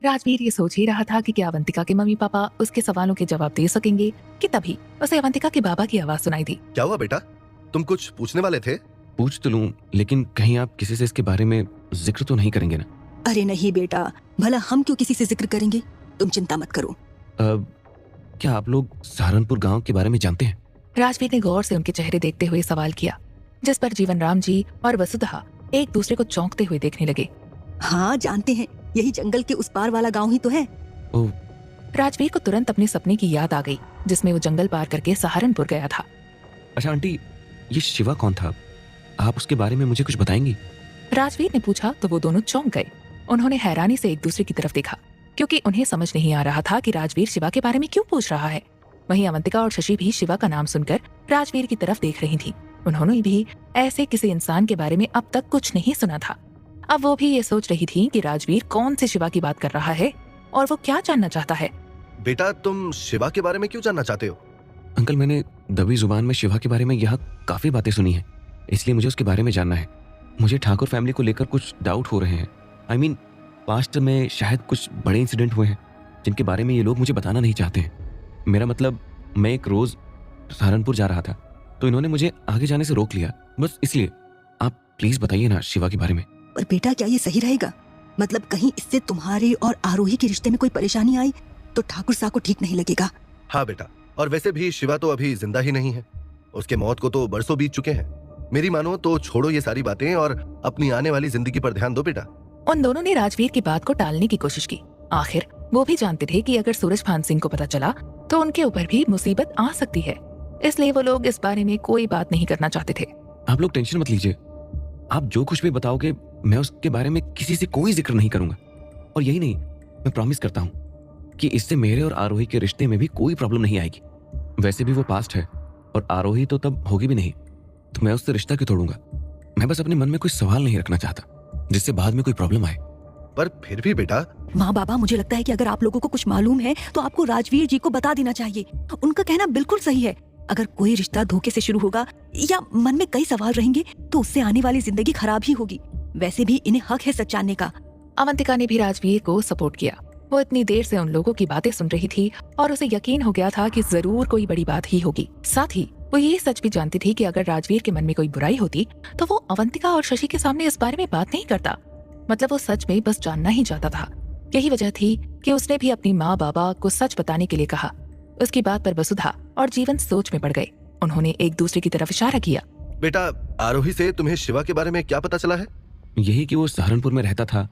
राजवीर ये सोच ही रहा था कि क्या अवंतिका के मम्मी पापा उसके सवालों के जवाब दे सकेंगे कि तभी उसे अवंतिका के बाबा की आवाज सुनाई दी। क्या हुआ बेटा, तुम कुछ पूछने वाले थे? पूछ तो लूं, लेकिन कहीं आप किसी से इसके बारे में जिक्र तो नहीं करेंगे ना? अरे नहीं बेटा, भला हम क्यों किसी से जिक्र करेंगे, तुम चिंता मत करो। क्या आप लोग सहारनपुर गांव के बारे में जानते हैं? राजवीर ने गौर से उनके चेहरे देखते हुए सवाल किया, जिस पर जीवन राम जी और वसुधा एक दूसरे को चौंकते हुए देखने लगे। हाँ जानते हैं, यही जंगल के उस पार वाला गांव ही तो है। ओह, राजवीर को तुरंत अपने सपने की याद आ गई जिसमें वो जंगल पार करके सहारनपुर गया था। अच्छा आंटी, ये शिवा कौन था? आप उसके बारे में मुझे कुछ बताएंगी? राजवीर ने पूछा तो वो दोनों चौंक गए। उन्होंने हैरानी से एक दूसरे की तरफ देखा क्योंकि उन्हें समझ नहीं आ रहा था कि राजवीर शिवा के बारे में क्यों पूछ रहा है। वहीं अवंतिका और शशि भी शिवा का नाम सुनकर राजवीर की तरफ देख रही थी। उन्होंने भी ऐसे किसी इंसान के बारे में अब तक कुछ नहीं सुना था। अब वो भी ये सोच रही थी कि राजवीर कौन से शिवा की बात कर रहा है और वो क्या जानना चाहता है। बेटा, तुम शिवा के बारे में क्यों जानना चाहते हो? अंकल, मैंने दबी जुबान में शिवा के बारे में यहाँ काफी बातें सुनी हैं, इसलिए मुझे उसके बारे में जानना है। मुझे ठाकुर फैमिली को लेकर कुछ डाउट हो रहे हैं। आई मीन, पास्ट में शायद कुछ बड़े इंसिडेंट हुए हैं जिनके बारे में ये लोग मुझे बताना नहीं चाहते हैं। मेरा मतलब, मैं एक रोज सहारनपुर जा रहा था तो इन्होंने मुझे आगे जाने से रोक लिया, बस इसलिए। आप प्लीज बताइए ना शिवा के बारे में। पर बेटा, क्या ये सही रहेगा? मतलब कहीं इससे तुम्हारे और आरोही के रिश्ते में कोई परेशानी आई तो ठाकुर साहब को ठीक नहीं लगेगा। हाँ बेटा, और वैसे भी शिवा तो अभी जिंदा ही नहीं है। उसके मौत को तो बरसों बीत चुके हैं। मेरी मानो तो छोड़ो ये सारी बातें और अपनी आने वाली जिंदगी पर ध्यान दो बेटा। उन दोनों ने राजवीर की बात को टालने की कोशिश की। आखिर वो भी जानते थे कि अगर सूरजभान सिंह को पता चला तो उनके ऊपर भी मुसीबत आ सकती है, इसलिए वो लोग इस बारे में कोई बात नहीं करना चाहते थे। आप लोग टेंशन मत लीजिए, आप जो कुछ भी बताओगे मैं उसके बारे में किसी से कोई जिक्र नहीं करूंगा। और यही नहीं, मैं प्रॉमिस करता हूँ कि इससे मेरे और आरोही के रिश्ते में भी कोई प्रॉब्लम नहीं आएगी। वैसे भी वो पास्ट है और आरोही तो तब होगी भी नहीं, तो मैं उससे रिश्ता क्यों तोड़ूंगा? मैं बस अपने मन में कोई सवाल नहीं रखना चाहता जिससे बाद में कोई प्रॉब्लम आए। पर फिर भी बेटा। माँ बाबा, मुझे लगता है कि अगर आप लोगों को कुछ मालूम है तो आपको राजवीर जी को बता देना चाहिए। उनका कहना बिल्कुल सही है। अगर कोई रिश्ता धोखे से शुरू होगा या मन में कई सवाल रहेंगे तो उससे आने वाली जिंदगी खराब ही होगी। वैसे भी इन्हें हक है सच जानने का। अवंतिका ने भी राजवीर को सपोर्ट किया। वो इतनी देर से उन लोगों की बातें सुन रही थी और उसे यकीन हो गया था कि जरूर कोई बड़ी बात ही होगी। साथ ही वो ये सच भी जानती थी कि अगर राजवीर के मन में कोई बुराई होती तो वो अवंतिका और शशि के सामने इस बारे में बात नहीं करता। मतलब वो सच में बस जानना ही चाहता था। यही वजह थी कि उसने भी अपनी माँ बाबा को सच बताने के लिए कहा। उसकी बात पर वसुधा और जीवन सोच में पड़ गए। उन्होंने एक दूसरे की तरफ इशारा किया। बेटा, आरोही से तुम्हें शिवा के बारे में क्या पता चला है? यही कि वो सहारनपुर में रहता था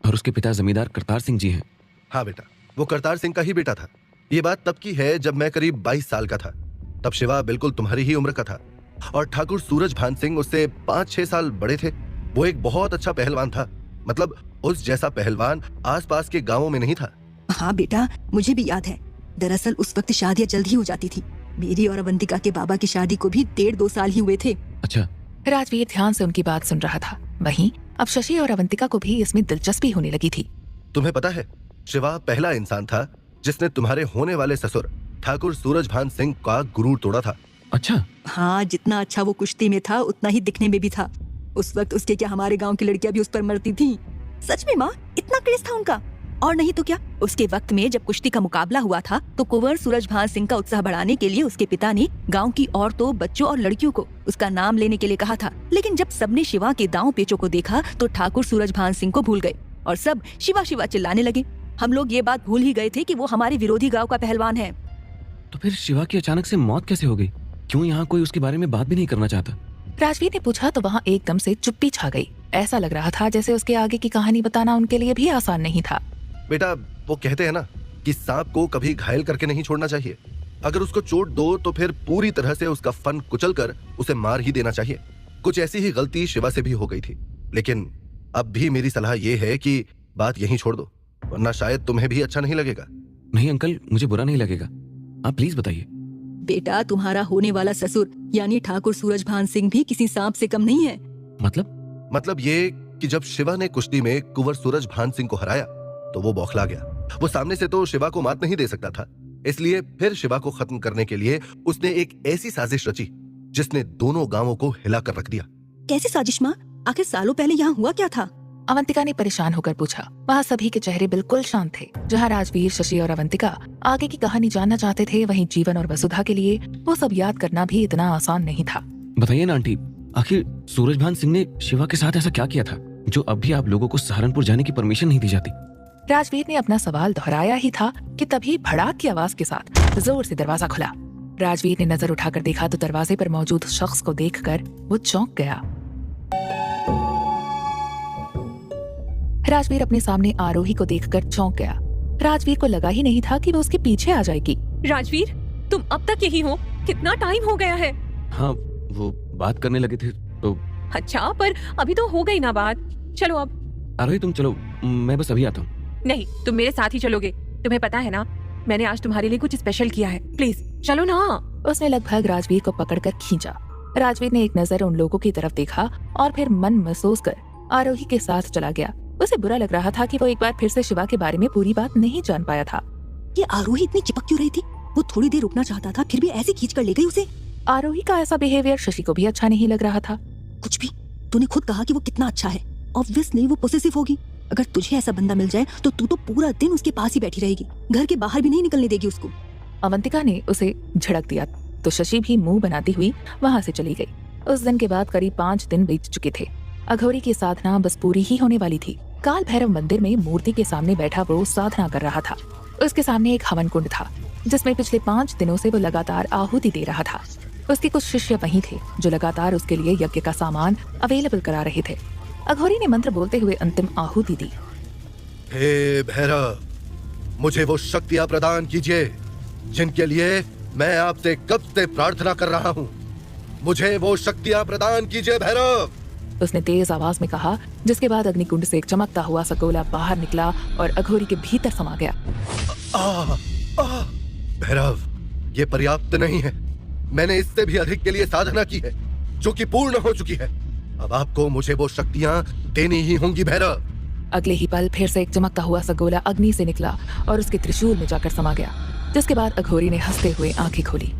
और उसके पिता जमींदार करतार सिंह जी हैं। हाँ बेटा, वो करतार सिंह का ही बेटा था। ये बात तब की है जब मैं करीब 22 साल का था। तब शिवा बिल्कुल तुम्हारी ही उम्र का था और ठाकुर सूरजभान सिंह उससे 5-6 साल बड़े थे। वो एक बहुत अच्छा पहलवान था। मतलब उस जैसा पहलवान आसपास के गांवों में नहीं था। हाँ बेटा, मुझे भी याद है। दरअसल उस वक्त शादियाँ जल्द ही हो जाती थी। मेरी और अवंतिका के बाबा की शादी को भी 1.5-2 साल ही हुए थे। अच्छा। राजवीर ध्यान से उनकी बात सुन रहा था। वहीं अब शशि और अवंतिका को भी इसमें दिलचस्पी होने लगी थी। तुम्हें पता है, शिवा पहला इंसान था जिसने तुम्हारे होने वाले ससुर ठाकुर सूरजभान सिंह का गुरूर तोड़ा था। अच्छा। हाँ, जितना अच्छा वो कुश्ती में था उतना ही दिखने में भी था। उस वक्त उसके क्या हमारे गांव की लड़कियां भी उस पर मरती थी। सच में माँ, इतना क्रेज था उनका। और नहीं तो क्या, उसके वक्त में जब कुश्ती का मुकाबला हुआ था तो कुंवर सूरजभान सिंह का उत्साह बढ़ाने के लिए उसके पिता ने गांव की औरतों, बच्चों और लड़कियों को उसका नाम लेने के लिए कहा था। लेकिन जब सबने शिवा के दांव पेचों को देखा तो ठाकुर सूरजभान सिंह को भूल गए और सब शिवा शिवा चिल्लाने लगे। हम लोग ये बात भूल ही गए थे कि वो हमारे विरोधी गांव का पहलवान है। तो फिर शिवा की अचानक से मौत कैसे हो गई? क्यों यहाँ कोई उसके बारे में बात भी नहीं करना चाहता? राजवीर ने पूछा तो वहाँ एकदम से चुप्पी छा गई। ऐसा लग रहा था जैसे उसके आगे की कहानी बताना उनके लिए भी आसान नहीं था। बेटा, वो कहते हैं ना कि सांप को कभी घायल करके नहीं छोड़ना चाहिए। अगर उसको चोट दो तो फिर पूरी तरह से उसका फन कुचल कर उसे मार ही देना चाहिए। कुछ ऐसी ही गलती शिवा से भी हो गई थी। लेकिन अब भी मेरी सलाह ये है कि बात यहीं छोड़ दो, वरना शायद तुम्हें भी अच्छा नहीं लगेगा। नहीं अंकल, मुझे बुरा नहीं लगेगा, आप प्लीज बताइए। बेटा, तुम्हारा होने वाला ससुर यानी ठाकुर सूरजभान सिंह भी किसी सांप से कम नहीं है। मतलब ये कि जब शिवा ने कुश्ती में कुंवर सूरजभान सिंह को हराया तो वो बौखला गया। वो सामने से तो शिवा को मात नहीं दे सकता था, इसलिए फिर शिवा को खत्म करने के लिए उसने एक ऐसी साजिश रची जिसने दोनों गांवों को हिला कर रख दिया। कैसी साजिश माँ? आखिर सालों पहले यहाँ हुआ क्या था? अवंतिका ने परेशान होकर पूछा। वहाँ सभी के चेहरे बिल्कुल शांत थे। जहाँ राजवीर, शशि और अवंतिका आगे की कहानी जानना चाहते थे, वहीं जीवन और वसुधा के लिए वो सब याद करना भी इतना आसान नहीं था। बताइए ना आंटी, आखिर सूरजभान सिंह ने शिवा के साथ ऐसा क्या किया था जो अब भी आप लोगों को सहारनपुर जाने की परमिशन नहीं दी जाती? राजवीर ने अपना सवाल दोहराया ही था कि तभी भड़ाक की आवाज के साथ जोर से दरवाजा खुला। राजवीर ने नजर उठाकर देखा तो दरवाजे पर मौजूद शख्स को देखकर वो चौंक गया। राजवीर अपने सामने आरोही को देखकर चौंक गया। राजवीर को लगा ही नहीं था कि वो उसके पीछे आ जाएगी। राजवीर, तुम अब तक यही हो? कितना टाइम हो गया है? हाँ, वो बात करने लगे थे तो। अच्छा, पर अभी तो हो गई ना बात। चलो अब। आरोही तुम चलो, मैं बस अभी आता हूँ। नहीं, तुम मेरे साथ ही चलोगे। तुम्हें पता है ना, मैंने आज तुम्हारे लिए कुछ स्पेशल किया है। प्लीज चलो ना। उसने लगभग राजवीर को पकड़कर खींचा। राजवीर ने एक नजर उन लोगों की तरफ देखा और फिर मन महसूस कर आरोही के साथ चला गया। उसे बुरा लग रहा था कि वो एक बार फिर से शिवा के बारे में पूरी बात नहीं जान पाया था। ये आरोही इतनी चिपक क्यों रही थी? वो थोड़ी देर रुकना चाहता था, फिर भी ऐसे खींच कर ले गई उसे। आरोही का ऐसा बिहेवियर शशि को भी अच्छा नहीं लग रहा था। कुछ भी, तूने खुद कहा कि वो कितना अच्छा है। ऑब्वियसली वो पोसेसिव होगी। अगर तुझे ऐसा बंदा मिल जाए तो तू तो पूरा दिन उसके पास ही बैठी रहेगी, घर के बाहर भी नहीं निकलने देगी उसको। अवंतिका ने उसे झड़क दिया तो शशि भी मुंह बनाती हुई वहाँ से चली गई। उस दिन के बाद करीब 5 दिन बीत चुके थे। अघोरी की साधना बस पूरी ही होने वाली थी। काल भैरव मंदिर में मूर्ति के सामने बैठा वो साधना कर रहा था। उसके सामने एक हवन कुंड था जिसमें पिछले 5 दिनों से वो लगातार आहुति दे रहा था। उसके कुछ शिष्य वहीं थे जो लगातार उसके लिए यज्ञ का सामान अवेलेबल करा रहे थे। अघोरी ने मंत्र बोलते हुए अंतिम आहुति दी। हे भैरव, मुझे वो शक्तियां प्रदान कीजिए जिनके लिए मैं आपसे कब से प्रार्थना कर रहा हूँ। मुझे वो शक्तियां प्रदान कीजिए भैरव, उसने तेज आवाज में कहा, जिसके बाद अग्निकुंड से एक चमकता हुआ सा गोला बाहर निकला और अघोरी के भीतर समा गया। भैरव, ये पर्याप्त नहीं है। मैंने इससे भी अधिक के लिए साधना की है जो कि पूर्ण हो चुकी है। अब आपको मुझे वो शक्तियां देनी ही होंगी भैरव। अगले ही पल फिर से एक चमकता हुआ सा गोला अग्नि से निकला और उसके त्रिशूल में जाकर समा गया, जिसके बाद अघोरी ने हंसते हुए आंखें खोली।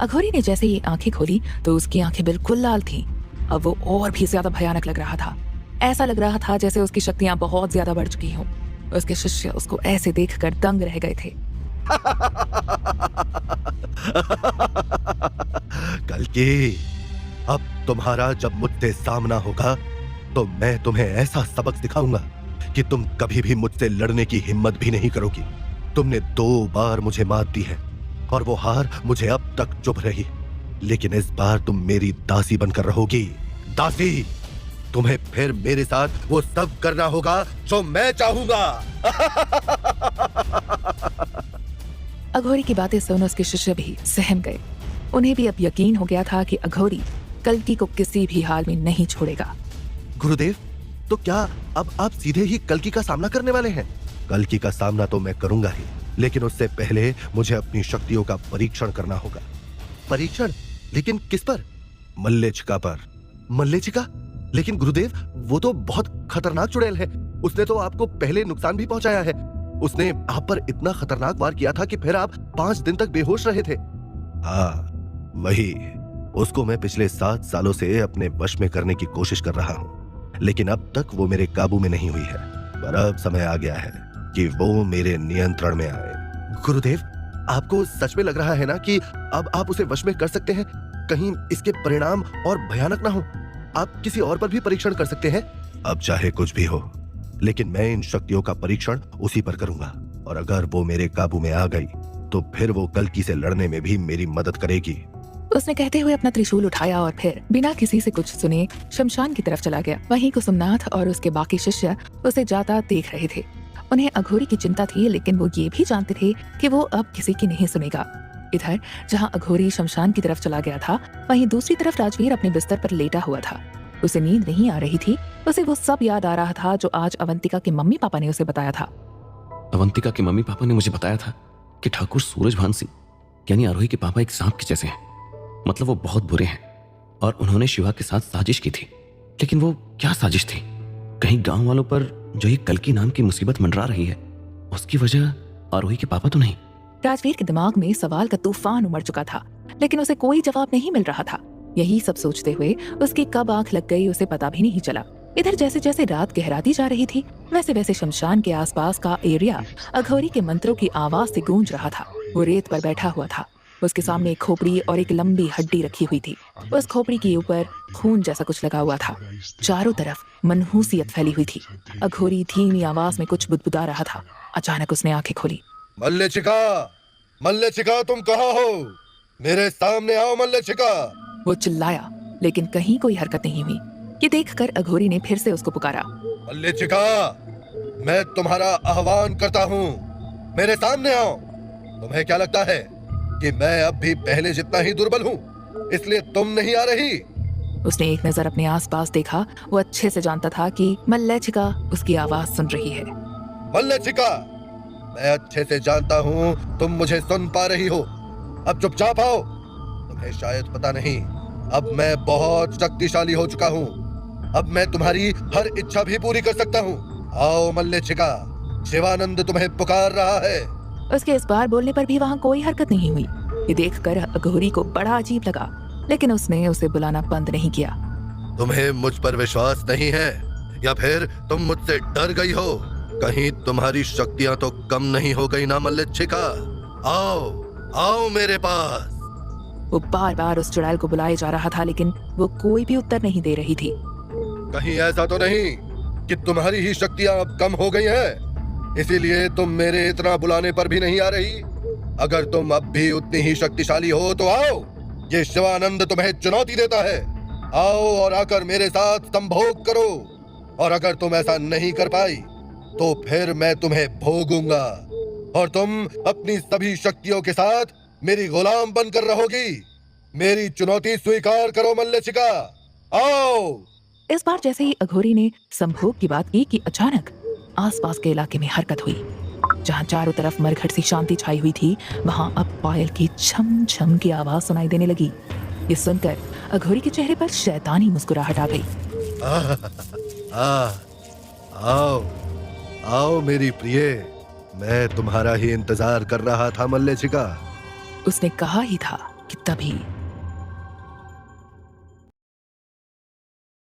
अघोरी ने जैसे ही आंखें खोली तो उसकी आंखें बिल्कुल लाल थीं। अब वो और भी ज्यादा भयानक लग रहा था। ऐसा लग रहा था जैसे उसकी शक्तियां बहुत ज्यादा बढ़ चुकी हों। उसके शिष्य उसको ऐसे देखकर दंग रह गए थे। कल्कि, अब तुम्हारा जब मुझसे सामना होगा तो मैं तुम्हें ऐसा सबक सिखाऊंगा कि तुम कभी भी मुझसे लड़ने की हिम्मत भी नहीं करोगी। तुमने 2 बार मुझे मात दी है और वो हार मुझे अब तक चुभ रही, लेकिन इस बार तुम मेरी दासी बनकर रहोगी। दासी, तुम्हें फिर मेरे साथ वो सब करना होगा जो मैं चाहूंगा। अघोरी की बातें सुन उसके शिष्य भी सहम गए। उन्हें भी अब यकीन हो गया था कि अघोरी कल्कि को किसी भी हाल में नहीं छोड़ेगा। गुरुदेव, तो क्या अब आप सीधे ही कल्कि का सामना करने वाले हैं? कल्कि का सामना तो मैं करूंगा ही, लेकिन उससे पहले मुझे अपनी शक्तियों का परीक्षण करना होगा। परीक्षण? लेकिन किस पर? मल्लेचिका पर। मल्लेचिका? लेकिन गुरुदेव, वो तो बहुत खतरनाक चुड़ैल है। उसने तो आपको पहले नुकसान भी पहुंचाया है। उसने आप पर इतना खतरनाक वार किया था कि फिर आप 5 दिन तक बेहोश रहे थे। हाँ, वही। उसको मैं पिछले 7 सालों से अपने वश में करने की कोशिश कर रहा हूँ, लेकिन अब तक वो मेरे काबू में नहीं हुई है। पर अब समय आ गया है कि वो मेरे नियंत्रण में आए। गुरुदेव, आपको सच में लग रहा है ना कि अब आप उसे वश में कर सकते हैं? कहीं इसके परिणाम और भयानक ना हो? आप किसी और पर भी परीक्षण कर सकते हैं। अब चाहे कुछ भी हो, लेकिन मैं इन शक्तियों का परीक्षण उसी पर करूंगा, और अगर वो मेरे काबू में आ गई तो फिर वो कल्कि से लड़ने में भी मेरी मदद करेगी। उसने कहते हुए अपना त्रिशूल उठाया और फिर बिना किसी से कुछ सुने शमशान की तरफ चला गया। वहीं कुसुमनाथ और उसके बाकी शिष्य उसे जाता देख रहे थे। उन्हें अघोरी की चिंता थी, लेकिन वो ये भी जानते थे कि वो अब किसी की नहीं सुनेगा। इधर जहां अघोरी शमशान की तरफ चला गया था, वहीं दूसरी तरफ राजवीर अपने बिस्तर पर लेटा हुआ था। उसे नींद नहीं आ रही थी। उसे वो सब याद आ रहा था जो आज अवंतिका के मम्मी पापा ने उसे बताया था। अवंतिका के मम्मी पापा ने मुझे बताया था कि ठाकुर सूरजभान सिंह यानी आरोही के पापा एक सांप के जैसे हैं। मतलब वो बहुत बुरे हैं और उन्होंने शिवा के साथ साजिश की थी। लेकिन वो क्या साजिश थी? कहीं गांव वालों पर जो ये कल्कि नाम की मुसीबत मंडरा रही है, उसकी वजह आरोही के पापा तो नहीं? राजवीर के दिमाग में सवाल का तूफान उमड़ चुका था, लेकिन उसे कोई जवाब नहीं मिल रहा था। यही सब सोचते हुए उसकी कब आंख लग गई उसे पता भी नहीं चला। इधर जैसे जैसे रात गहराती जा रही थी वैसे वैसे शमशान के आसपास का एरिया अघोरी के मंत्रों की आवाज से गूंज रहा था। वो रेत पर बैठा हुआ था। उसके सामने एक खोपड़ी और एक लंबी हड्डी रखी हुई थी। उस खोपड़ी के ऊपर खून जैसा कुछ लगा हुआ था। चारों तरफ मनहूसियत फैली हुई थी। अघोरी धीमी आवाज में कुछ बुदबुदा रहा था। अचानक उसने आंखें खोली। मल्लेशिका तुम कहाँ हो? मेरे सामने आओ मल्लेशिका। वो चिल्लाया लेकिन कहीं कोई हरकत नहीं हुई। ये देखकर अघोरी ने फिर से उसको पुकारा। मल्लेशिका, मैं तुम्हारा आह्वान करता हूँ, मेरे सामने आओ। तुम्हें क्या लगता है कि मैं अब भी पहले जितना ही दुर्बल हूँ, इसलिए तुम नहीं आ रही? उसने एक नजर अपने आसपास देखा। वो अच्छे से जानता था कि मल्लेशिका उसकी आवाज सुन रही है। मल्लेशिका, मैं अच्छे से जानता हूँ तुम मुझे सुन पा रही हो। अब चुपचाप आओ। तुम्हें शायद पता नहीं, अब मैं बहुत शक्तिशाली हो चुका हूँ। अब मैं तुम्हारी हर इच्छा भी पूरी कर सकता हूँ। आओ मल्लेशिका, शिवानंद तुम्हें पुकार रहा है। उसके इस बार बोलने पर भी वहाँ कोई हरकत नहीं हुई। ये देखकर अघोरी को बड़ा अजीब लगा, लेकिन उसने उसे बुलाना बंद नहीं किया। तुम्हें मुझ पर विश्वास नहीं है या फिर तुम मुझसे डर गई हो? कहीं तुम्हारी शक्तियां तो कम नहीं हो गई ना मल्लेशिका? आओ आओ मेरे पास। वो बार बार उस चुड़ैल को बुलाए जा रहा था, लेकिन वो कोई भी उत्तर नहीं दे रही थी। कहीं ऐसा तो नहीं कि तुम्हारी ही शक्तियां अब कम हो गई हैं, इसीलिए तुम मेरे इतना बुलाने पर भी नहीं आ रही? अगर तुम अब भी उतनी ही शक्तिशाली हो तो आओ, ये शिवानंद तुम्हें चुनौती देता है। आओ और आकर मेरे साथ संभोग करो, और अगर तुम ऐसा नहीं कर पाई तो फिर मैं तुम्हें भोगूंगा और तुम अपनी सभी शक्तियों के साथ मेरी गुलाम बनकर रहोगी। मेरी चुनौती स्वीकार करो मल्लेशिका, आओ। इस बार जैसे ही अघोरी ने संभोग की बात की कि अचानक आसपास के इलाके में हरकत हुई। जहां चारों तरफ मरघट सी शांति छाई हुई थी, वहां अब पायल की छम छम की आवाज सुनाई देने लगी। ये सुनकर अघोरी के चेहरे पर शैतानी मुस्कुराहट आ गई। आओ आओ मेरी प्रिय, मैं तुम्हारा ही इंतजार कर रहा था मल्लेशिका। उसने कहा ही था कि तभी